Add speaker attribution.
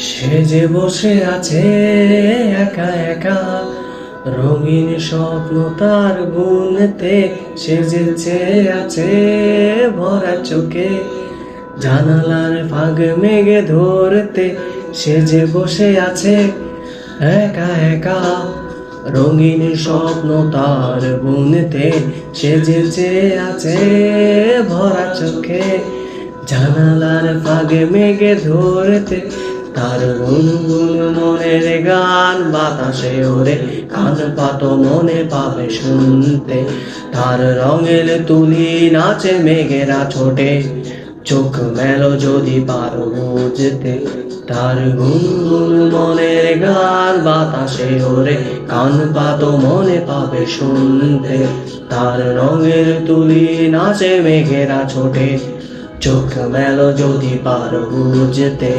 Speaker 1: সে যে বসে আছে একা একা, রঙিন স্বপ্ন তার বুনতে। সে যে চেয়ে আছে ভরা চোখে, জানালার ফাঁক মেঘে ধরতে। সে যে বসে আছে একা একা, রঙিন স্বপ্ন তার বুনতে। সে যে চেয়ে আছে ভরা চোখে, জানালার ফাঁকে মেঘে ধরতে। তার গুনগুন মনের গান বাতাসে ওরে, কান পাতো মনে পাবে শুনতে। তার রঙের তুলি নাচে মেঘেরা ছোটে, চোখ মেলো যদি পারো বুঝতে। তার গুনগুন মনের গান বাতাসে ওরে, কান পাতো মনে পাবে শুনতে। তার রঙের তুলি নাচে মেঘেরা ছোটে, চোখ মেলো যদি পারো বুঝতে।